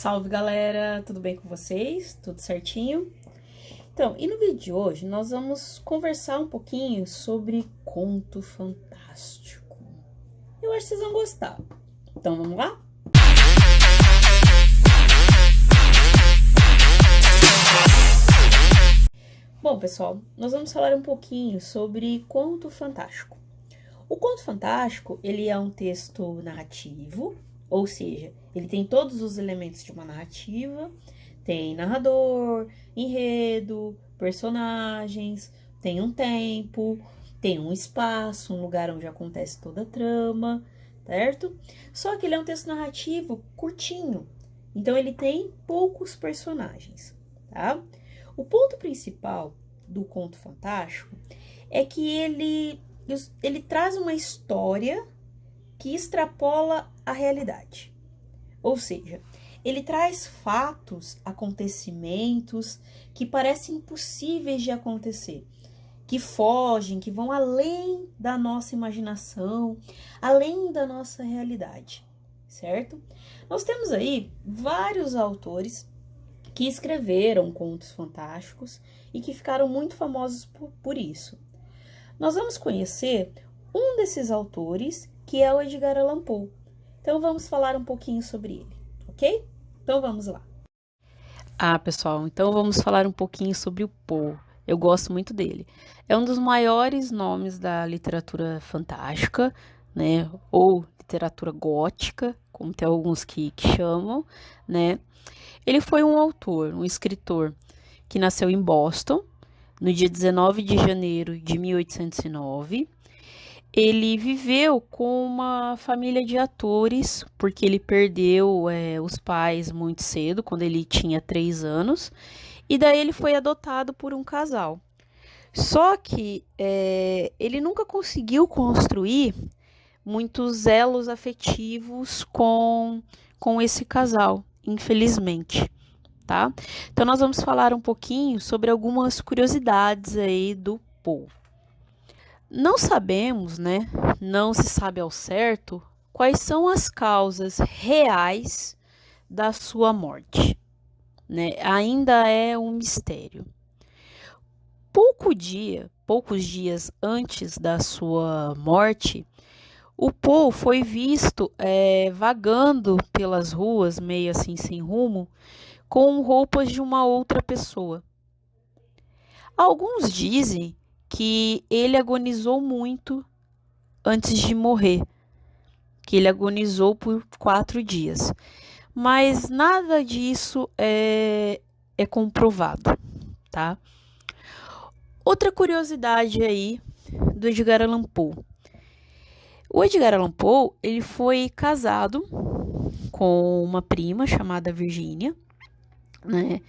Salve galera, tudo bem com vocês? Tudo certinho? Então, e no vídeo de hoje nós vamos conversar um pouquinho sobre conto fantástico. Eu acho que vocês vão gostar. Então vamos lá? Bom, pessoal, nós vamos falar um pouquinho sobre conto fantástico. O conto fantástico, ele é um texto narrativo, ou seja, ele tem todos os elementos de uma narrativa, tem narrador, enredo, personagens, tem um tempo, tem um espaço, um lugar onde acontece toda a trama, certo? Só que ele é um texto narrativo curtinho, então ele tem poucos personagens, tá? O ponto principal do conto fantástico é que ele traz uma história que extrapola a realidade. Ou seja, ele traz fatos, acontecimentos que parecem impossíveis de acontecer, que fogem, que vão além da nossa imaginação, além da nossa realidade, certo? Nós temos aí vários autores que escreveram contos fantásticos e que ficaram muito famosos por isso. Nós vamos conhecer um desses autores, que é o Edgar Allan Poe. Então, vamos falar um pouquinho sobre ele, ok? Então, vamos lá. Pessoal, então vamos falar um pouquinho sobre o Poe. Eu gosto muito dele. É um dos maiores nomes da literatura fantástica, né? Ou literatura gótica, como tem alguns que chamam, né? Ele foi um autor, um escritor, que nasceu em Boston, no dia 19 de janeiro de 1809. Ele viveu com uma família de atores, porque ele perdeu os pais muito cedo, quando ele tinha 3 anos, e daí ele foi adotado por um casal. Só que ele nunca conseguiu construir muitos elos afetivos com esse casal, infelizmente. Tá? Então, nós vamos falar um pouquinho sobre algumas curiosidades aí do Poe. Não sabemos, né? Não se sabe ao certo quais são as causas reais da sua morte, né? Ainda é um mistério. Poucos dias antes da sua morte, o Poe foi visto vagando pelas ruas, meio assim sem rumo, com roupas de uma outra pessoa. Alguns dizem que ele agonizou muito antes de morrer, que ele agonizou por 4 dias, mas nada disso é comprovado, tá? Outra curiosidade aí do Edgar Allan Poe. O Edgar Allan Poe, ele foi casado com uma prima chamada Virginia, né?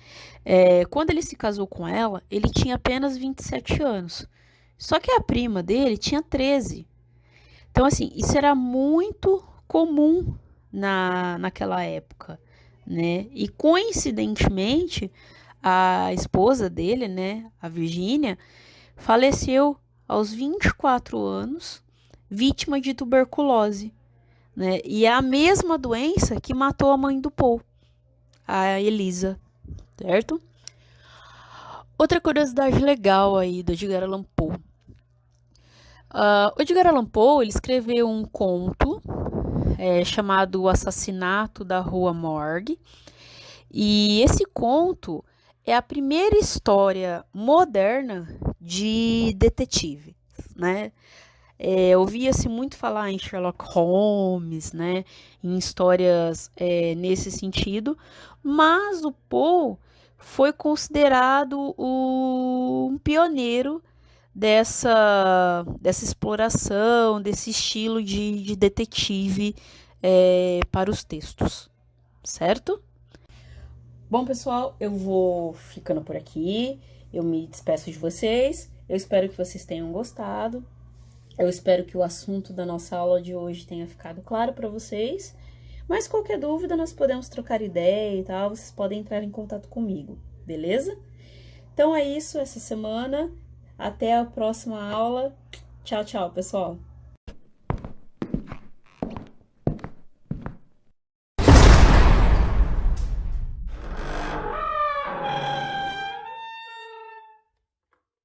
Quando ele se casou com ela, ele tinha apenas 27 anos. Só que a prima dele tinha 13. Então, assim, isso era muito comum naquela época, né? E, coincidentemente, a esposa dele, né, a Virginia, faleceu aos 24 anos, vítima de tuberculose, né? E é a mesma doença que matou a mãe do Poe, a Elisa, certo? Outra curiosidade legal aí do Edgar Allan Poe. O Edgar Allan Poe, ele escreveu um conto chamado O Assassinato da Rua Morgue. E esse conto é a primeira história moderna de detetive, né? Ouvia-se muito falar em Sherlock Holmes, né? Em histórias nesse sentido, mas o Poe foi considerado um pioneiro dessa exploração, desse estilo de detetive para os textos, certo? Bom, pessoal, eu vou ficando por aqui, eu me despeço de vocês, eu espero que vocês tenham gostado, eu espero que o assunto da nossa aula de hoje tenha ficado claro para vocês, mas qualquer dúvida nós podemos trocar ideia e tal, vocês podem entrar em contato comigo, beleza? Então é isso essa semana. Até a próxima aula. Tchau, tchau, pessoal.